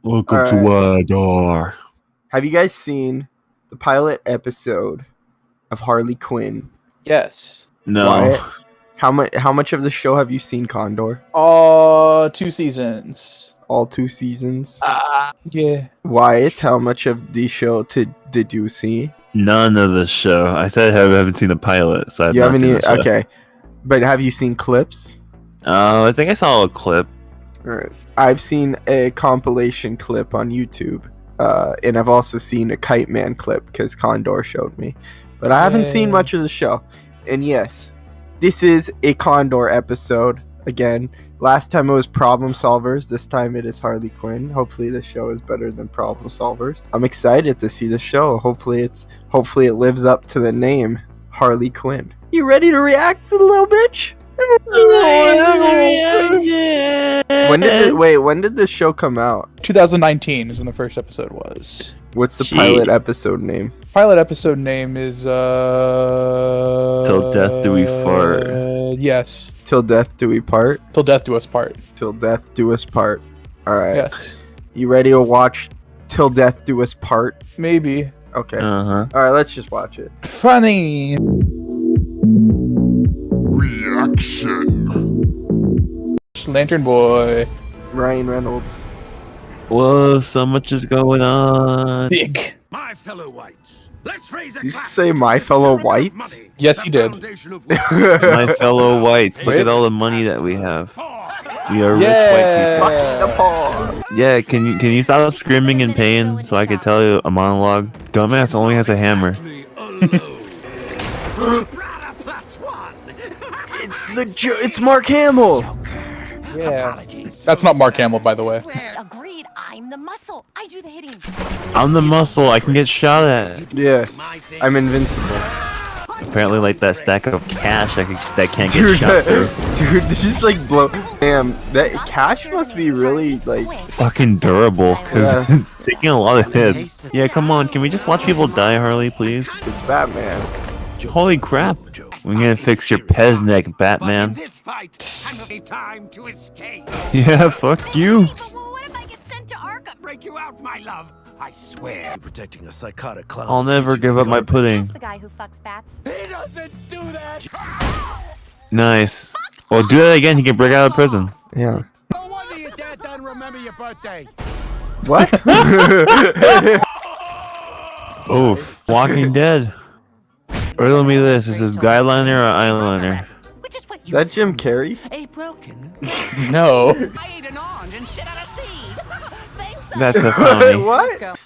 Welcome All to right. WyDar. Have you guys seen the pilot episode of Harley Quinn? Yes. No. Wyatt, how much of the show have you seen, Condor? 2 seasons. All 2 seasons. Yeah. Wyatt, how much of the show did you see? None of the show. I said I haven't seen the pilot, so I've You not haven't seen even, the show. okay. But have you seen clips? I think I saw a clip. Alright. I've seen a compilation clip on YouTube. And I've also seen a Kite Man clip because Condor showed me. But I haven't seen much of the show. And yes, this is a Condor episode. Again, last time it was Problem Solvers. This time it is Harley Quinn. Hopefully the show is better than Problem Solvers. I'm excited to see the show. Hopefully it lives up to the name Harley Quinn. You ready to react to the little bitch? When did this show come out? 2019 is when the first episode was. What's the Gee. pilot episode name? Pilot episode name is Till Death Do We Fart. Yes. Till Death Do We Part? Till Death Do Us Part. Till Death Do Us Part. Alright. Yes. You ready to watch Till Death Do Us Part? Maybe. Okay. Uh-huh. Alright, let's just watch it. Funny. Reaction. Lantern Boy. Ryan Reynolds. Whoa, so much is going on. Big. My fellow whites, let's raise a Did you glass say to my the fellow pyramid of whites? money, Yes, the he did. foundation of My fellow whites, look Wait. at all the money that we have. We are rich Yeah. white Fucking the paw. people. Yeah, can you stop screaming in pain so I can tell you a monologue? Dumbass only has a hammer. It's Mark Hamill. Yeah. That's not Mark Hamill, by the way. Agreed, I'm the muscle. I do the hitting. I'm the muscle, I can get shot at. Yes, I'm invincible. Apparently like that stack of cash that can't get Dude, shot through. dude, this just like blow. Damn, that cash must be really like. Fucking durable, because Yeah. it's taking a lot of hits. Yeah, come on, can we just watch people die, Harley, please? It's Batman. Holy crap. We're gonna fix your pez neck, Batman. This fight, I'm time to escape. Yeah, fuck you. Well, what if I get sent to Arkham? Break you out, my love. I swear. You're protecting a psychotic clown. I'll never give up my pudding. That's the guy who fucks bats. He doesn't do that. Nice. Well, do that again, he can break out of prison. Yeah. No wonder your dad doesn't remember your birthday. What? Oof. Walking Dead. Riddle me this, is this guyliner or eyeliner? Which is what Is that Jim Carrey? A broken. No. I ate an orange and shit out a seed. Thanks. That's a funny. What?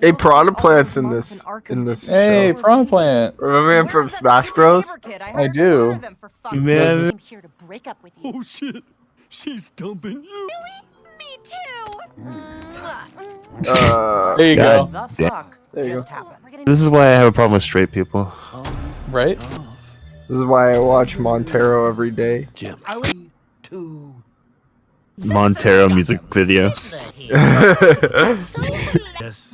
Hey, Prada Plant's in this. Hey, show. Prawn Plant. Remember him from Smash Bros? I do. Man. I'm here to break up with you. Oh shit. She's dumping you. Me too. There you go. God The damn. fuck There you just go. happened? We're gonna This is why I have a problem with straight people. Right? This is why I watch Montero every day. Jim. Two. Montero music video. Yes.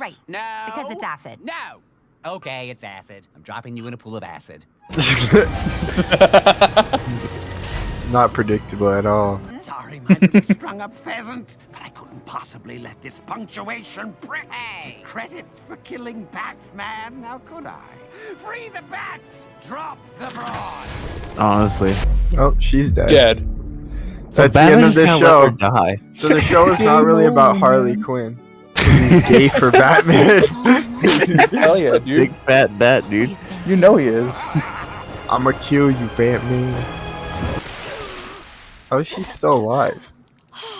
Right. No. Because it's acid. No. Okay, it's acid. I'm dropping you in a pool of acid. Not predictable at all. Sorry, my little strung-up pheasant, but I couldn't possibly let this punctuation prick get credit for killing Batman. Now could I? Free the bat. Drop the broad. Honestly. Oh, she's dead. Dead. That's the end of this show. Die. So the show is not really about Harley Quinn. He's gay for Batman. Hell yeah, dude. Big fat bat, dude. You know he is. I'ma kill you, Batman. How is she still alive?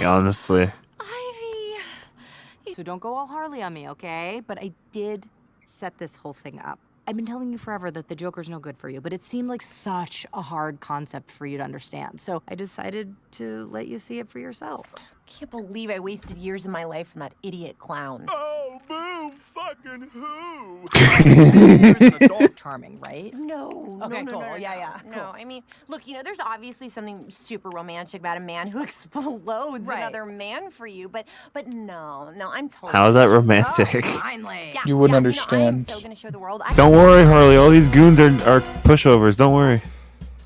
Yeah, honestly. Ivy. So don't go all Harley on me, okay? But I did set this whole thing up. I've been telling you forever that the Joker's no good for you, but it seemed like such a hard concept for you to understand. So I decided to let you see it for yourself. Can't believe I wasted years of my life on that idiot clown. Oh, boo, fucking who? You're an adult charming, right? No. Okay, no, cool. no, Yeah. cool. No, I mean, look, there's obviously something super romantic about a man who explodes Right. another man for you, but no, I'm totally. How is that romantic? Finally. You wouldn't I'm understand. so gonna show the world. Don't worry, Harley. All these goons are pushovers. Don't worry.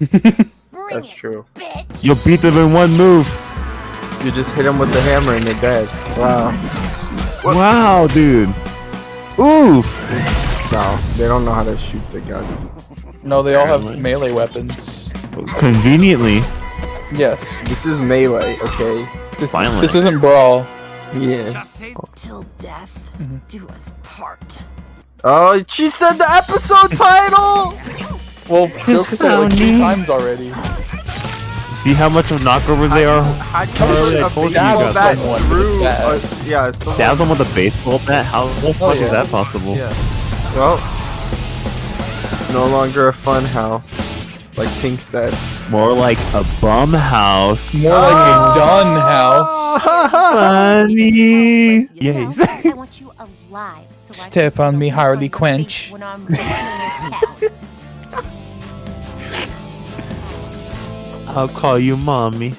Bring That's it, true. bitch. You'll beat them in one move. You just hit him with the hammer and you're dead. Wow. Wow, dude. Oof. No, they don't know how to shoot the guns. No, they all have melee weapons. Conveniently. Yes. This is melee, okay? Finally. This isn't Brawl. Yeah. Till death do us part. Oh, she said the episode title! Well, Joker said it like 3 times already. See how much of knockover they are? How Harley, I told you guys. that someone through, with that. yeah, someone, Stab them with a baseball bat? How the fuck is that possible? yeah. Well, it's no longer a fun house, like Pink said. More like a bum house. More like a done house. Funny. You know, Yes. I want you alive. So I Step can on me, feel Harley your Quinn. face when I'm running this town. I'll call you mommy.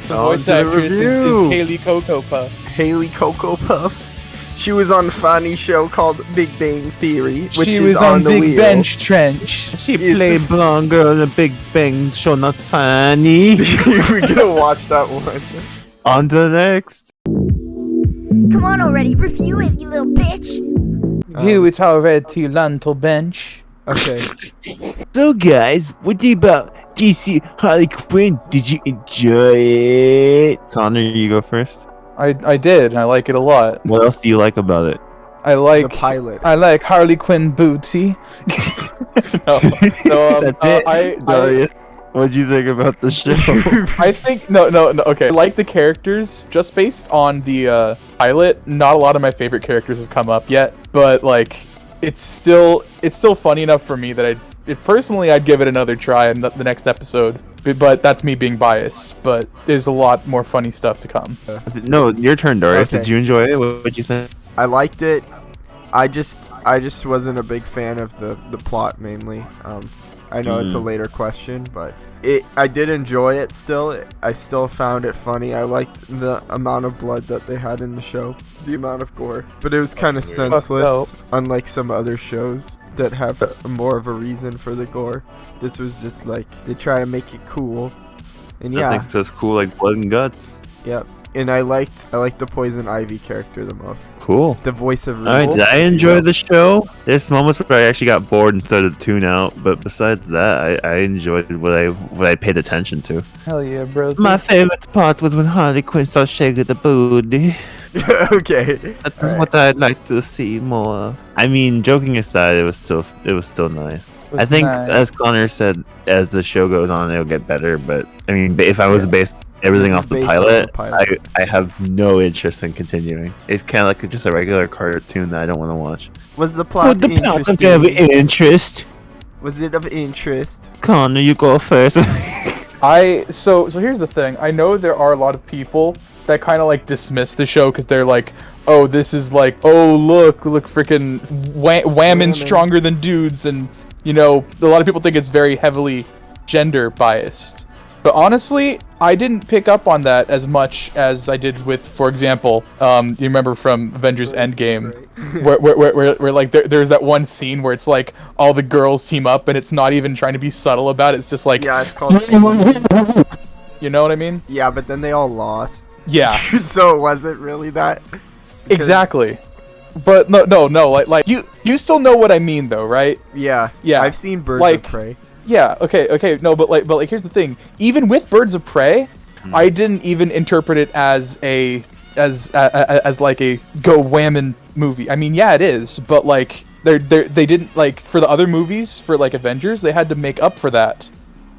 The On voice to the actress is review. Kaylee Cocoa Puffs. Haley Cocoa Puffs. She was on a funny show called Big Bang Theory, which She is was on the Big wheel. Bench Trench. She It's played a- blonde girl in a Big Bang show, not funny. We're gonna watch that one. On to the next. Come on already, review it, you little bitch! You, it's already Lantal Bench. Okay. So guys, what do you about DC Harley Quinn? Did you enjoy it? Connor, you go first. I did, and I like it a lot. What else do you like about it? I The like pilot. I like Harley Quinn booty. no, That's it. Darius, what'd you think about the show? I think no. Okay, I like the characters just based on the pilot. Not a lot of my favorite characters have come up yet, but like it's still funny enough for me that personally I'd give it another try in the next episode. But that's me being biased. But there's a lot more funny stuff to come. No, your turn, Darius. Okay. Did you enjoy it? What'd you think? I liked it. I just wasn't a big fan of the plot mainly. I know it's a later question, but I did enjoy it still. I still found it funny. I liked the amount of blood that they had in the show, the amount of gore. But it was kind of senseless, unlike some other shows that have more of a reason for the gore. This was just like they try to make it cool. And I yeah, think it's cool like blood and guts. yep. And I liked the Poison Ivy character the most. Cool. The voice of Alright, Rufus, did I if you enjoy will. the show? There's moments where I actually got bored and started to tune out, but besides that, I enjoyed what I paid attention to. Hell yeah, bro. My favorite part was when Harley Quinn started shaking the booty. Okay. That's Alright. what I'd like to see more of. I mean, joking aside, it was still nice. I think, as Connor said, as the show goes on, it'll get better. But I mean, if I was based everything This off is the based on pilot, the pilot. I have no interest in continuing. It's kind of like just a regular cartoon that I don't want to watch. Was the plot But the plot of interesting? interest. Was it of interest? Connor, you go first. So here's the thing. I know there are a lot of people that kind of like dismiss the show because they're like, oh, this is like, oh look freaking women stronger than dudes, and you know, a lot of people think it's very heavily gender biased. But honestly, I didn't pick up on that as much as I did with, for example, you remember from Avengers Endgame, where like there's that one scene where it's like all the girls team up and it's not even trying to be subtle about it. It's just like, Yeah, it's called. you know what I mean? Yeah, but then they all lost. Yeah, So it wasn't really that. Because- exactly. But no, like you still know what I mean though, right? Yeah. Yeah, I've seen Birds like- of Prey. Yeah, okay, no, but like here's the thing. Even with Birds of Prey, I didn't even interpret it as like a go whammon movie. I mean, yeah, it is, but like they didn't, like, for the other movies, for like Avengers, they had to make up for that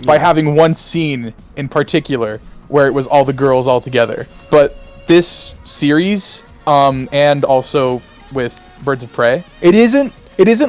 by having one scene in particular where it was all the girls all together. But this series, and also with Birds of Prey, it isn't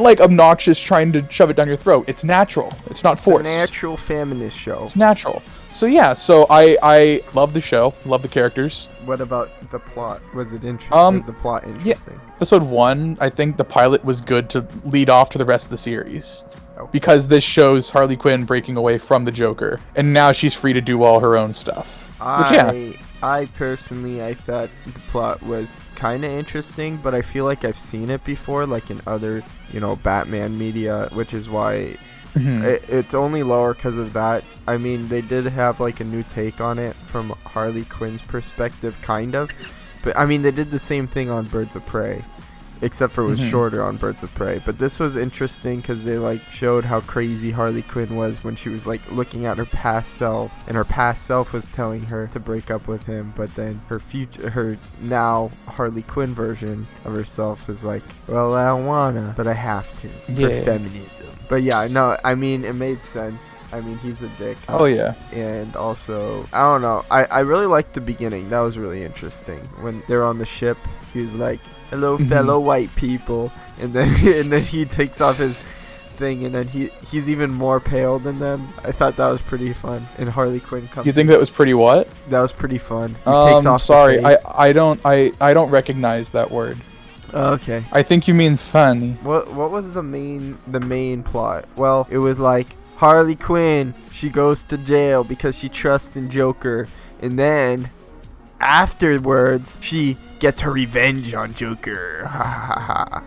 like obnoxious trying to shove it down your throat. It's natural. It's not forced. It's a natural feminist show. It's natural. So yeah, so I love the show, love the characters. What about the plot? Was it interesting? Was the plot Yeah, interesting? episode 1, I think the pilot was good to lead off to the rest of the series. Okay. Because this shows Harley Quinn breaking away from the Joker, and now she's free to do all her own stuff. Which, yeah. I personally, I thought the plot was kind of interesting, but I feel like I've seen it before, like in other, Batman media, which is why it's only lower because of that. I mean, they did have like a new take on it from Harley Quinn's perspective, kind of, But I mean, they did the same thing on Birds of Prey, except for it was shorter on Birds of Prey. But this was interesting because they like showed how crazy Harley Quinn was when she was like looking at her past self, and her past self was telling her to break up with him, but then her now Harley Quinn version of herself is like, well, I don't wanna, but I have to for feminism. But yeah, no, I mean, it made sense. I mean, he's a dick. Oh yeah. And also, I don't know, I really liked the beginning. That was really interesting when they're on the ship. He was like, hello fellow white people, and then he takes off his thing, and then he's even more pale than them. I thought that was pretty fun. And Harley Quinn comes. You think that was pretty what? That was pretty fun. He takes off sorry, the face. I don't recognize that word. Okay. I think you mean funny. What was the main plot? Well, it was like Harley Quinn, she goes to jail because she trusts in Joker, and then afterwards she gets her revenge on Joker.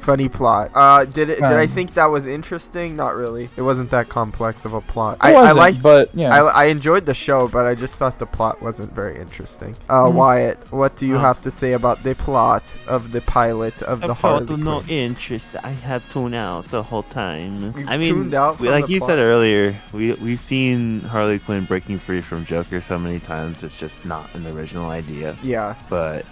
Funny plot. Did I think that was interesting? Not really. It wasn't that complex of a plot. I liked, but yeah. I enjoyed the show, but I just thought the plot wasn't very interesting. Wyatt, what do you have to say about the plot of the pilot of the Harley Quinn? No interest. I have tuned out the whole time. I mean, tuned out from like the you plot. said earlier, we've seen Harley Quinn breaking free from Joker so many times. It's just not an original idea. Yeah. But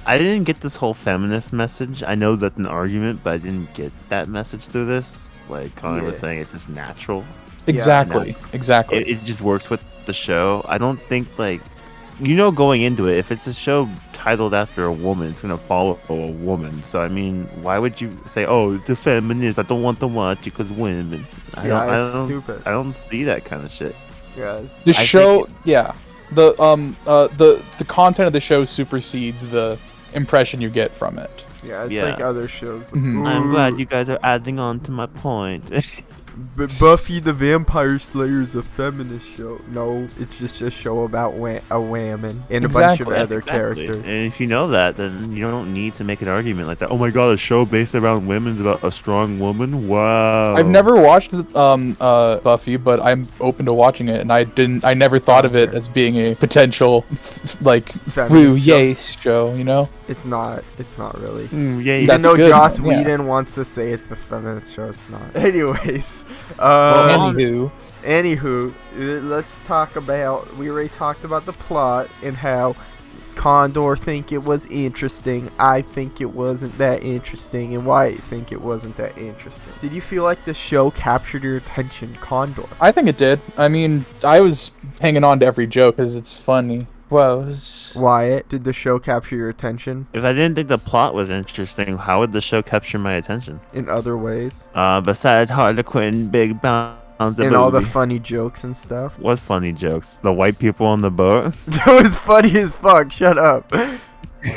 I didn't get this whole feminist message. I know that's an argument, but I didn't get that message through this. Like Connor was saying, it's just natural. Exactly. Exactly. It just works with the show. I don't think, like, going into it, if it's a show titled after a woman, it's going to follow a woman. So, I mean, why would you say, oh, the feminist, I don't want to watch it because women. It's stupid. I don't see that kind of shit. Yeah. The show, the content of the show supersedes the impression you get from it. Yeah, it's like other shows. I'm glad you guys are adding on to my point. Buffy the Vampire Slayer is a feminist show. No, it's just a show about a woman and a bunch of other characters. And if you know that, then you don't need to make an argument like that. Oh my god, a show based around women is about a strong woman? Wow. I've never watched Buffy, but I'm open to watching it, and I never thought of it as being a potential like woo yay show, you know? It's not really. Yay. Even though Joss Whedon wants to say it's a feminist show, it's not. Anyways, anywho, let's talk about. We already talked about the plot and how Condor think it was interesting. I think it wasn't that interesting, and Wyatt think it wasn't that interesting. Did you feel like the show captured your attention, Condor? I think it did. I mean, I was hanging on to every joke because it's funny. Wyatt, did the show capture your attention? If I didn't think the plot was interesting, how would the show capture my attention? In other ways? Besides Harley Quinn, Big Bounce, and all the funny jokes and stuff? What funny jokes? The white people on the boat? That was funny as fuck. Shut up.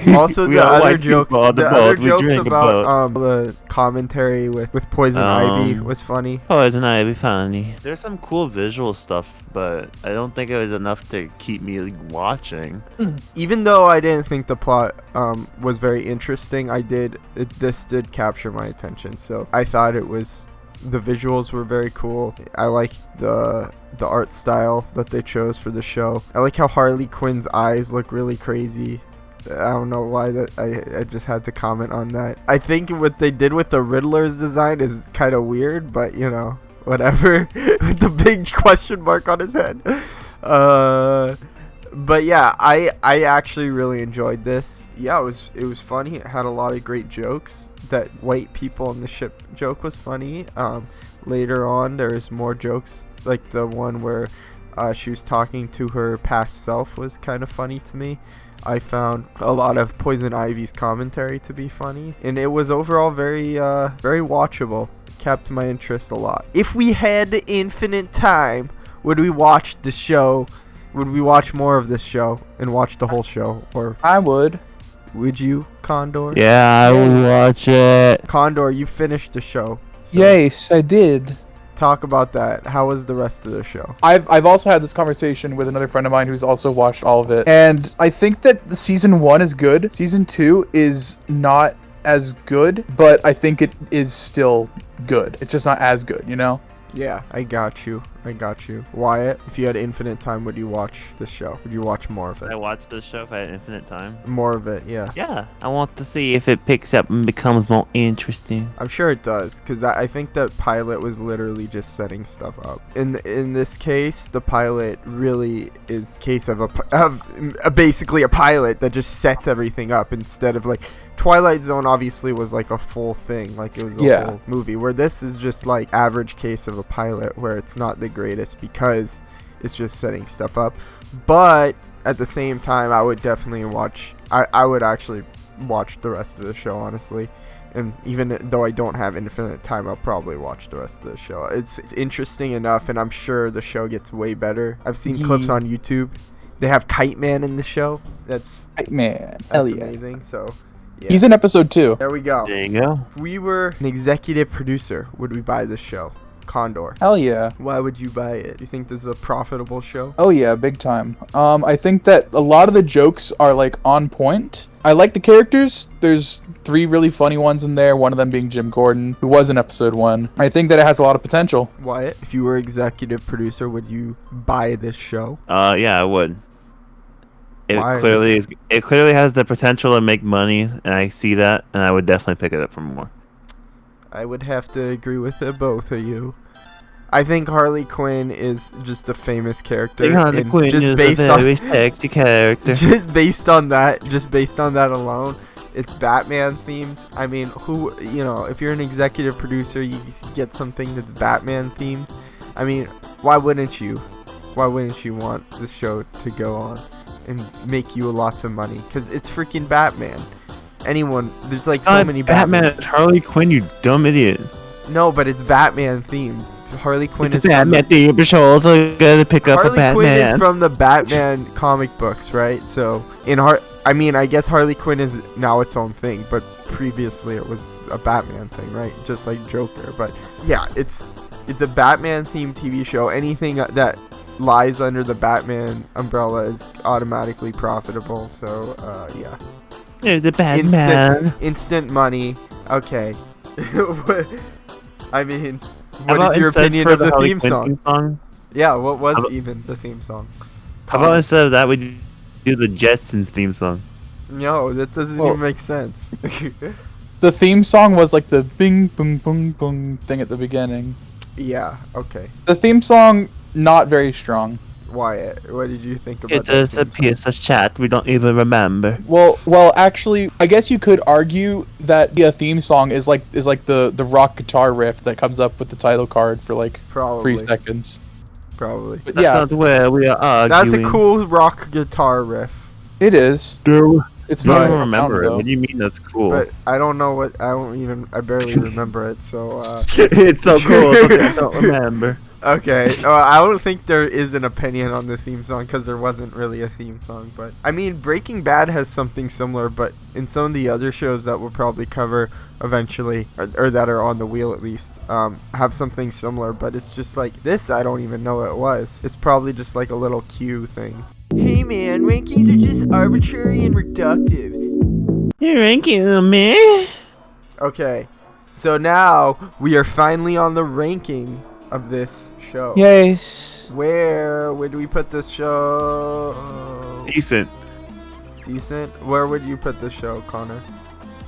Also, the other jokes about the commentary with Poison Ivy was funny. Poison Ivy funny. There's some cool visual stuff, but I don't think it was enough to keep me watching. Even though I didn't think the plot was very interesting, this did capture my attention. So I thought the visuals were very cool. I liked the art style that they chose for the show. I like how Harley Quinn's eyes look really crazy. I don't know why I just had to comment on that. I think what they did with the Riddler's design is kind of weird, but whatever. With the big question mark on his head. But yeah, I actually really enjoyed this. Yeah, it was funny. It had a lot of great jokes. That white people on the ship joke was funny. Later on, there's more jokes, like the one where she was talking to her past self was kind of funny to me. I found a lot of Poison Ivy's commentary to be funny, and it was overall very watchable. Kept my interest a lot. If we had the infinite time, would we watch the show? Would we watch more of this show and watch the whole show? Or I would. Would you, Condor? Yeah, I would watch it. Condor, you finished the show. So Yes, I did. Talk about that. How was the rest of the show? I've also had this conversation with another friend of mine who's also watched all of it, and I think that the season 1 is good. Season 2 is not as good, but I think it is still good. It's just not as good, you know? Yeah, I got you. I got you. Wyatt, if you had infinite time, would you watch this show? Would you watch more of I it? watched this show if I had infinite time. More of it, yeah. Yeah, I want to see if it picks up and becomes more interesting. I'm sure it does, because I think that pilot was literally just setting stuff up. In this case, the pilot really is case of basically a pilot that just sets everything up instead of like Twilight Zone obviously was like a full thing, like it was a whole movie, where this is just like average case of a pilot where it's not the greatest because it's just setting stuff up. But at the same time, I would definitely watch, I would actually watch the rest of the show, honestly. And even though I don't have infinite time, I'll probably watch the rest of the show. It's interesting enough, and I'm sure the show gets way better. I've seen clips on YouTube. They have Kite Man in the show. That's Kite Man. Hell yeah. amazing. So yeah. He's in episode 2. There we go. There you go. If we were an executive producer, would we buy this show? Condor. Hell yeah. Why would you buy it? Do you think this is a profitable show? Oh yeah, big time. I think that a lot of the jokes are like on point. I like the characters. There's 3 really funny ones in there, one of them being Jim Gordon, who was in episode 1. I think that it has a lot of potential. Wyatt, if you were executive producer, would you buy this show? Yeah, I would. Why? It clearly has the potential to make money, and I see that, and I would definitely pick it up for more. I would have to agree with both of you. I think Harley Quinn is just a famous character. Harley Quinn just is based a very sexy character. Just based on that alone, it's Batman themed. I mean, if you're an executive producer, you get something that's Batman themed. I mean, why wouldn't you? Why wouldn't you want this show to go on and make you lots of money? Because it's freaking Batman. There's like so many Batman. It's Harley Quinn, you dumb idiot. No, but it's Batman themed. Harley Quinn is Batman themed. You're also gonna pick up a Batman. Harley Quinn is from the Batman comic books, right? So I guess Harley Quinn is now its own thing, but previously it was a Batman thing, right? Just like Joker. But yeah, it's a Batman themed TV show. Anything that lies under the Batman umbrella is automatically profitable. So yeah. The Batman. Instant money. Okay. I mean, How what is your instead opinion for of the Harley theme Quinn song? Yeah, what was even the theme song? How about instead of that, we do the Jetsons theme song? No, that doesn't even make sense. The theme song was like the bing boom boom boom thing at the beginning. Yeah, okay. The theme song, not very strong. Wyatt, what did you think about It is a piece of chat we don't even remember. Well, actually, I guess you could argue that the theme song is like the rock guitar riff that comes up with the title card for like Probably. 3 seconds. Probably. But That's yeah, not where we are arguing. That's a cool rock guitar riff. it is. It's I not don't even remember it. though. What do you mean that's cool? But I don't know I barely remember it, so It's so cool. I don't remember. okay. I don't think there is an opinion on the theme song because there wasn't really a theme song. But I mean, Breaking Bad has something similar, but in some of the other shows that we'll probably cover eventually, or that are on the wheel at least, have something similar. But it's just like this. I don't even know what it was. It's probably just like a little cue thing. Hey man, rankings are just arbitrary and reductive. You're ranking me. Okay, so now we are finally on the ranking of this show. Yes. Where would we put this show? Decent. Decent? Where would you put this show, Connor?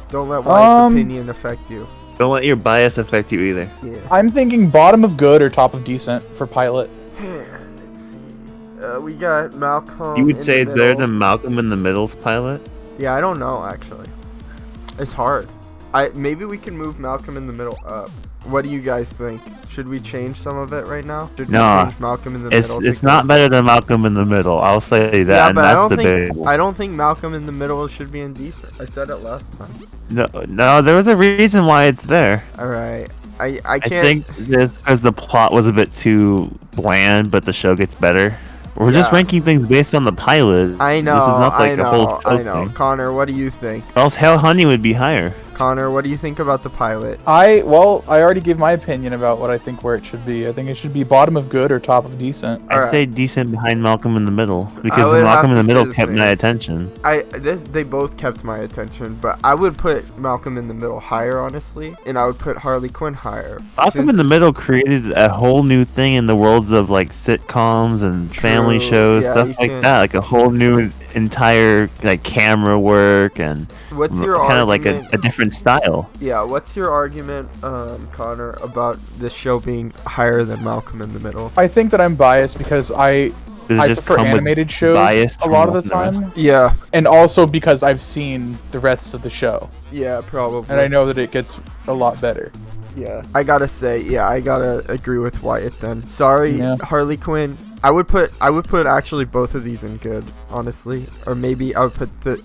Don't let Wyatt's opinion affect you. Don't let your bias affect you either. Yeah. I'm thinking bottom of good or top of decent for pilot. Let's see. We got Malcolm. You would in say the it's better middle. than Malcolm in the Middle's pilot? Yeah, I don't know actually. It's hard. Maybe we can move Malcolm in the Middle up. What do you guys think? Should we change some of it right now? Should we change Malcolm in the Middle? It's not better than Malcolm in the Middle. I'll say that. Yeah, and but that's I don't think Malcolm in the Middle should be indecent. I said it last time. No, there was a reason why it's there. All right. I I can't. think just because the plot was a bit too bland, but the show gets better. We're just Yeah. ranking things based on the pilot. I know. This is not like I know. a whole show I know. thing. Connor, what do you think? Or else Hell Honey would be higher. Connor, what do you think about the pilot? I already gave my opinion about what I think where it should be. I think it should be bottom of good or top of decent. I'd say decent behind Malcolm in the Middle, because would Malcolm in have the to Middle say the kept same. my attention. They both kept my attention, but I would put Malcolm in the Middle higher, honestly, and I would put Harley Quinn higher. Malcolm in the Middle created a whole new thing in the worlds of like sitcoms and family True. shows, Yeah, stuff you like can- that, like a whole new entire like camera work and What's your kind of like argument? a different style. Yeah, what's your argument, Connor, about this show being higher than Malcolm in the Middle? I think that I'm biased because I Does it just prefer come with animated shows bias a lot of the from the time, Yeah, and also because I've seen the rest of the show, yeah, probably. and I know that it gets a lot better. Yeah, I gotta say, I gotta agree with Wyatt then. Sorry, Yeah. Harley Quinn. I would put actually both of these in good, honestly, or maybe I would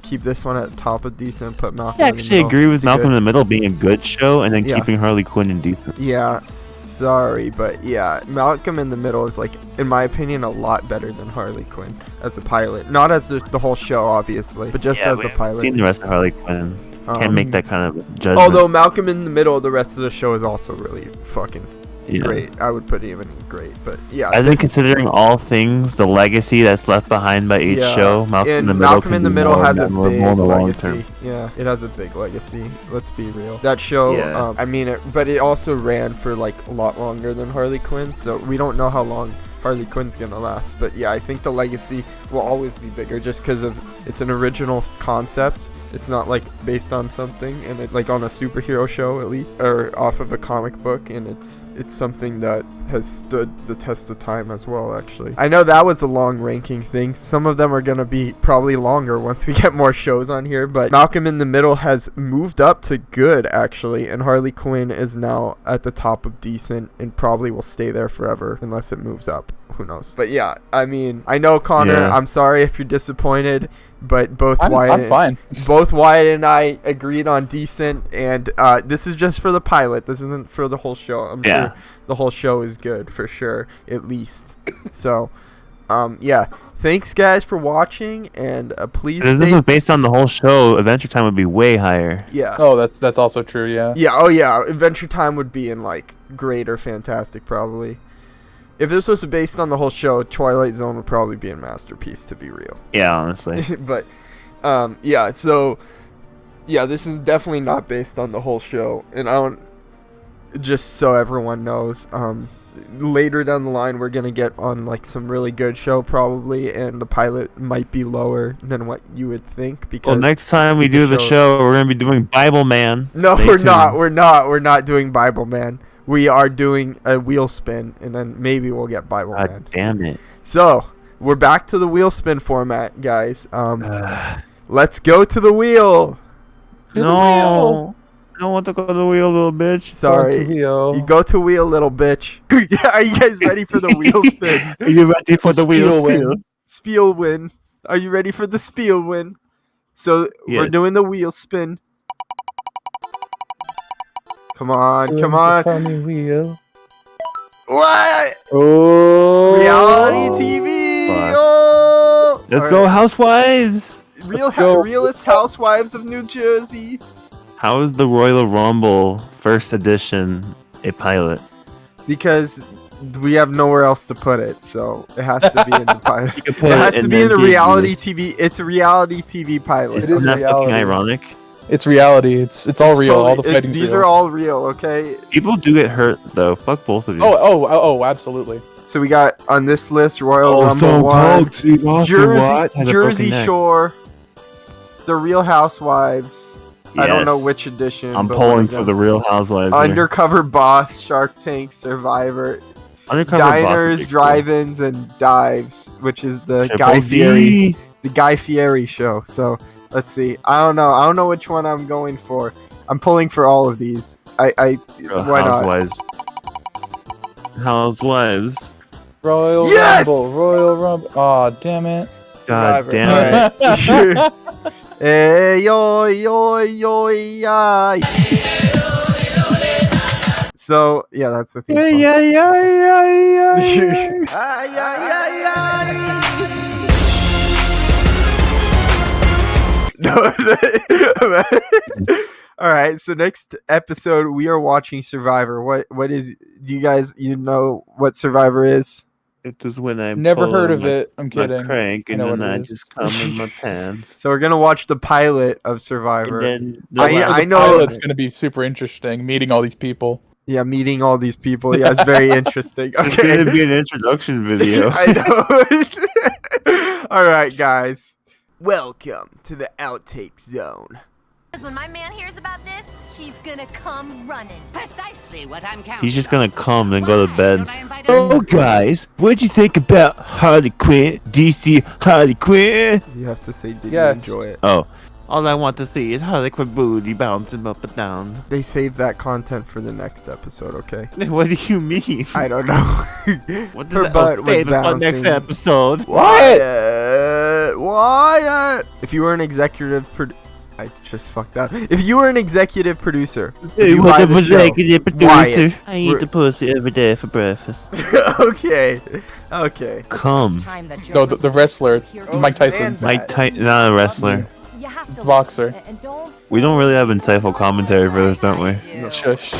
keep this one at top of decent, put Malcolm. I in the actually middle agree with to Malcolm in good. the Middle being a good show, and then Yeah. keeping Harley Quinn in decent. Yeah, sorry, but yeah, Malcolm in the Middle is, like, in my opinion, a lot better than Harley Quinn as a pilot. Not as the whole show, obviously, but just as the pilot. Seen the rest of Harley Quinn. Can't make that kind of judgment. Although Malcolm in the Middle, the rest of the show is also really fucking Yeah. great. I would put it even great, but yeah. I think considering all things, the legacy that's left behind by each show, Malcolm in the Middle, Malcolm in the Middle has a big memorable in the long legacy. term. Yeah, it has a big legacy. Let's be real. That show, Yeah. I mean, but it also ran for like a lot longer than Harley Quinn, so we don't know how long Harley Quinn's gonna last. But yeah, I think the legacy will always be bigger just because of it's an original concept. It's not like based on something, and it like on a superhero show at least, or off of a comic book, and it's something that has stood the test of time as well. Actually, I know that was a long ranking thing. Some of them are gonna be probably longer once we get more shows on here, but Malcolm in the Middle has moved up to good actually, and Harley Quinn is now at the top of decent, and probably will stay there forever unless it moves up. Who knows? But yeah, I mean, I know Connor. Yeah. I'm sorry if you're disappointed, but both I'm Wyatt, fine. both Wyatt and I agreed on decent, and this is just for the pilot. This isn't for the whole show. I'm sure the whole show is good for sure, at least. So, yeah. Thanks, guys, for watching, and please If this stay. was based on the whole show, Adventure Time would be way higher. Yeah. Oh, that's also true. Yeah. Yeah. Oh, yeah. Adventure Time would be in like great or fantastic, probably. If this was based on the whole show, Twilight Zone would probably be a masterpiece, to be real. Yeah, honestly. But, yeah, so, yeah, this is definitely not based on the whole show. And I don't, just so everyone knows, later down the line, we're going to get on, like, some really good show, probably, and the pilot might be lower than what you would think, because... Well, next time we do the show, we're going to be doing Bible Man. No, Stay we're tuned. not. We're not doing Bible Man. We are doing a wheel spin, and then maybe we'll get Bible Man. God damn it. So, we're back to the wheel spin format, guys. Let's go to the wheel. No. I don't want to go to the wheel, little bitch. Sorry. Go to wheel. You go to wheel, little bitch. Are you guys ready for the wheel spin? Are you ready for the wheel Spiel win. spin? Spiel win. Are you ready for the spiel win? So, we're Yes. doing the wheel spin. Come on, Doing come the on. funny wheel. What? Oh. Reality TV. Fuck. Oh. Let's All go, right. Housewives. Real go. Realist Housewives of New Jersey. How is the Royal Rumble first edition a pilot? Because we have nowhere else to put it, so it has to be in the pilot. You can It put has it to in be in the a reality ambiguous. TV. It's a reality TV pilot. It is Isn't that fucking reality. ironic? It's reality. It's all It's real. all totally- the fighting's These real. are all real, okay? People do get hurt, though. Fuck both of you. Oh, absolutely. So we got on this list Royal Rumble 1, Jersey Shore, The Real Housewives. I don't know Yes. which edition. I'm but one pulling of for them. the Real Housewives. here. Undercover Boss, Shark Tank, Survivor, Undercover Boss would Diners, be cool. Drive-ins, and Dives, which is the Triple Guy D. Fieri, the Guy Fieri show. So let's see. I don't know which one I'm going for. I'm pulling for all of these. Real Why not? Housewives. Housewives. Royal Yes! Rumble. Royal Rumble. Aw, damn it. God Survivor. damn it. Alright. Hey, yo, yo, yo, yeah. So yeah, that's the theme song. No, all All right, so next episode we are watching Survivor. What is? Do you guys know what Survivor is? It was when I Never pull heard on of my- it. I'm my kidding. crank, I and know then what it I is. just come in my pants. So we're gonna watch the pilot of Survivor. And then I know- Pilot's gonna be super interesting. Meeting all these people. Yeah, meeting all these people. Yeah, it's very interesting. It's Okay. gonna be an introduction video. I know. All right, guys. Welcome to the Outtake Zone. When my man hears about this, he's gonna come running. Precisely what I'm counting. He's just gonna come and go to Why bed. don't I invite him? Oh, guys, what'd you think about Harley Quinn? DC Harley Quinn? You have to say, did Yes. you enjoy it? Oh, all I want to see is Harley Quinn booty bouncing up and down. They saved that content for the next episode, okay? What do you mean? I don't know. What Her does butt was save it for next bouncing. episode? Wyatt! If you were an executive I just fucked up. If you were an executive producer, would you buy the show? Wyatt. I eat the pussy every day for breakfast. Okay. Come. Time that No, Joker's the wrestler, Oh, Mike Tyson, man. Not a wrestler. You have to boxer. and don't We don't really have insightful commentary for this, don't we? I do. Shush.